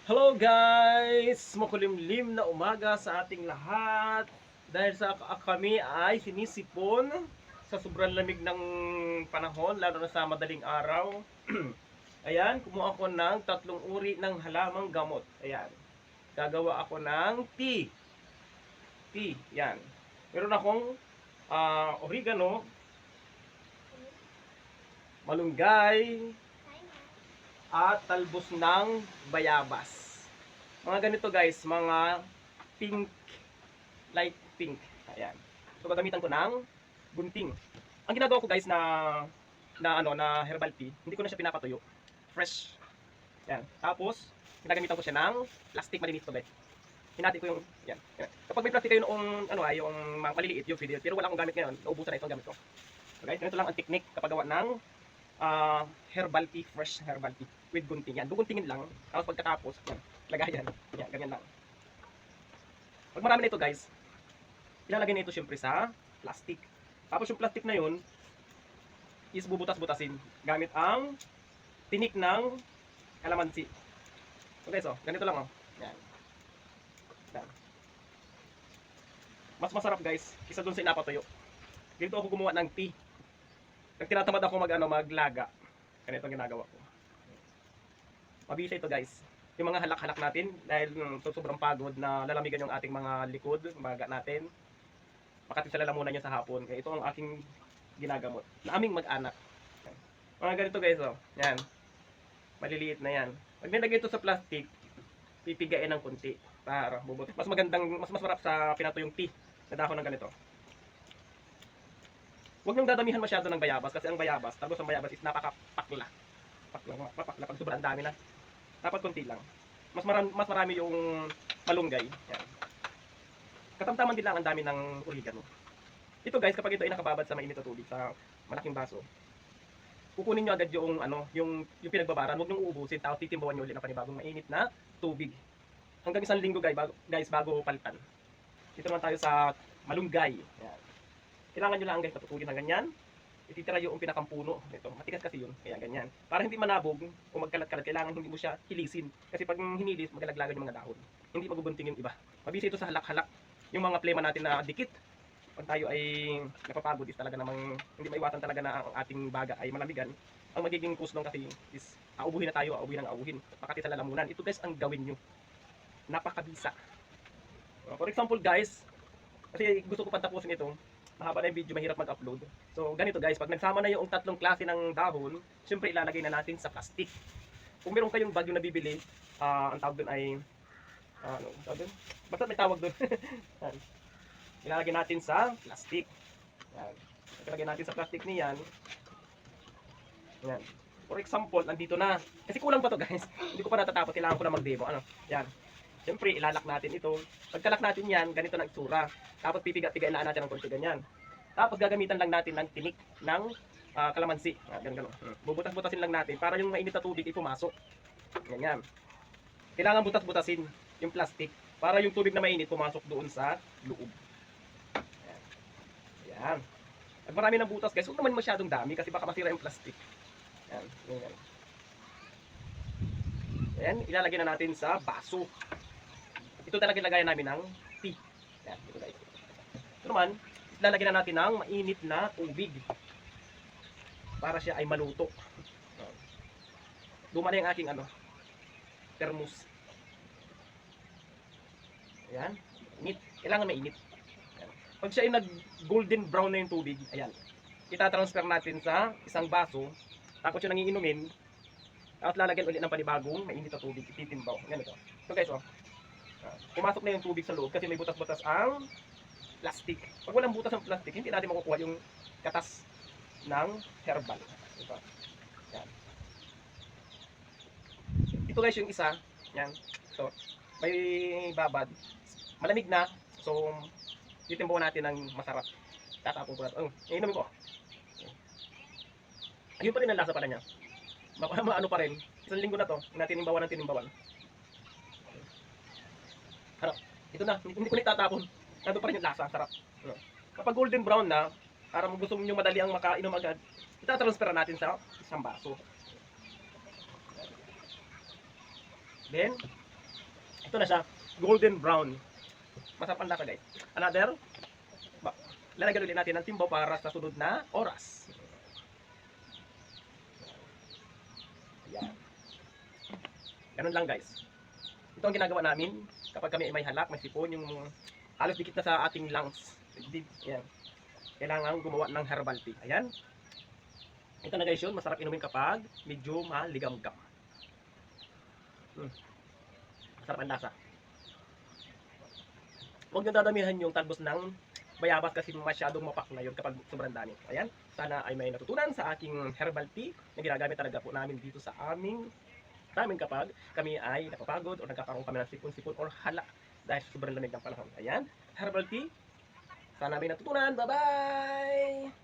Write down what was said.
Hello guys! Makulimlim na umaga sa ating lahat. Dahil sa kami ay sinisipon sa sobrang lamig ng panahon, lalo na sa madaling araw. Ayan, kumuha ako ng 3 uri ng halamang gamot. Ayan. Gagawa ako ng tea. Tea, yan. Meron akong oregano, malunggay, at talbos ng bayabas. Mga ganito guys, mga pink, light pink. Ayan. So gagamitan ko ng gunting. Ang ginagawa ko guys na herbal tea, hindi ko na siya pinapatuyo. Fresh. Yan. Tapos ginagamitan ko siya ng plastic, malinis to guys. Hinati ko yung yan. Yan. Kapag may plastic kayo noong yung maliliit yung video, pero wala akong gamit ngayon, naubusan na ito ang gamit ko. So guys, ganito lang ang technique kapag gawa ng herbal tea, fresh herbal tea with gunting. Yan, guguntingin lang. Tapos pagkatapos, yan, lagayan. Yan, ganyan lang. Pag marami na ito guys, ilalagay na ito syempre sa plastic. Tapos yung plastic na yun is bubutas-butasin gamit ang tinik ng kalamansi. So guys, ganito lang Yan. Yan. Mas masarap guys, kisa dun sa inapatuyo. Dito ako gumawa ng tea. Pag tinatamad ako maglaga, ganito ang ginagawa ko. Mabisa ito guys. Yung mga halak-halak natin, dahil sobrang pagod na lalamigan yung ating mga likod, baga natin. Makati sa lalamunan nyo sa hapon. Kaya ito ang aking ginagamot. Na aming mag-anak. Mga ganito guys, Yan. Maliliit na yan. Pag nilagay ito sa plastic, pipigain ng kunti. Para bubuti. Mas masarap sa pinatuyong tea na dahon ng ganito. Huwag nang dadamihan masyado ng bayabas kasi ang bayabas, tapos ang bayabas is napakapakla. Papakla pag sobrang dami na. Dapat konti lang. Mas marami yung malunggay. Yan. Katamtaman din lang ang dami ng oregano. Ito guys, kapag ito ay nakababad sa mainit na tubig sa malaking baso, kukunin niyo agad yung pinagbabaran, huwag niyo uubusin, tapos titimbawan niyo ulit ng panibagong mainit na tubig. Hanggang 1 linggo guys bago palitan. Dito naman tayo sa malunggay. Yan. Kailangan nyo lang guys patutugin ng ganyan. Ititira yung pinakampuno. Ito, matigas kasi yun. Kaya ganyan. Para hindi manabog o magkalat-kalat, kailangan hindi mo siya hilisin. Kasi pag hinilis, magalaglagan yung mga dahon. Hindi magugunting yung iba. Mabisa ito sa halak-halak. Yung mga plema natin na dikit. Pag tayo ay napapagod, is talaga namang hindi maiwasan talaga na ang ating baga ay malamigan. Ang magiging cause lang kasi is aubuhin na tayo, aubuhin. Pakati sa lalamunan. Ito guys ang gawin nyo. Napakabisa. For example guys, kasi gusto ko patapusin ito. Mahaba na yung video, mahirap mag-upload. So, ganito guys, pag nagsama na yung 3 klase ng dahon, syempre ilalagay na natin sa plastic. Kung meron kayong bag yung nabibili, ang tawag doon ay, ano tawag doon? Basta may tawag doon. Ilalagay natin sa plastic. Yan. Ilalagay natin sa plastic niyan. Yan. For example, nandito na. Kasi kulang pa to guys. Hindi ko pa natatapos, kailangan ko na mag-demo. Yan. Siyempre, ilalak natin ito. Pagkalak natin yan, ganito na itsura. Tapos pipiga-pigain na natin ng konti ganyan. Tapos gagamitan lang natin ng tinik ng kalamansi. Ganun. Bubutas-butasin lang natin para yung mainit na tubig ay pumasok. Ganyan. Kailangan butas-butasin yung plastic para yung tubig na mainit pumasok doon sa loob. Ayan. Ayan. Pag marami ng butas guys, huwag naman masyadong dami kasi baka masira yung plastic. Ayan. Ganyan. Ayan. Ilalagay na natin sa baso. Ito talaga ilagayan namin ng tea. Yan, ito guys. Ito naman, lalagyan na natin ng mainit na tubig para siya ay maluto. Luma na yung aking thermos. Ayan, mainit. Kailangan mainit. Ayan. Pag siya ay nag-golden brown na yung tubig, ayan, itatransfer natin sa isang baso. Tapos yung nangiinumin, tapos lalagyan ulit ng panibagong mainit na tubig, ititimbaw. Ganito. So guys, pumasok na yung tubig sa loob kasi may butas-butas ang plastic. Pag walang butas ang plastic, hindi natin makukuha yung katas ng herbal. Ito. Yan. Ito guys yung isa. Yan. So, may babad. Malamig na. So, titimbaw natin ng masarap. Tatapon ko na. Inumin ko. Ayun pa rin ang lasa pala niya. Ano pa rin. 1 linggo na to. Tinimbawan ng tinimbawan. Harap. Ito na, hindi ko itatapon. Nandun pa rin yung lasa, sarap. Kapag golden brown na, para gusto nyo madali ang makainom agad, itatransfer natin sa isang baso. Then, Ito na siya, golden brown. Masarap ang lasa guys. Another, lalagyan ulit natin ng timbaw para sa sunod na oras. Ayan. Ganun lang guys. Ito ang ginagawa namin kapag kami ay may halak, may sipon, yung halos dikit na sa ating lungs. Ayan. Kailangan gumawa ng herbal tea. Ayan. Ito na guys yun, masarap inumin kapag medyo maligam-gam. Masarap ang lasa. Huwag nyo dadamihan yung talbos ng bayabas kasi masyadong mapakla yun kapag sobrang dami. Ayan, sana ay may natutunan sa aking herbal tea na ginagamit talaga po namin dito sa amin kapag kami ay napapagod o nagkakaroon kami ng sipon-sipon or hala dahil sa sobrang lamig ng panahon. Ayan, herbal tea. Sana may natutunan. Bye-bye!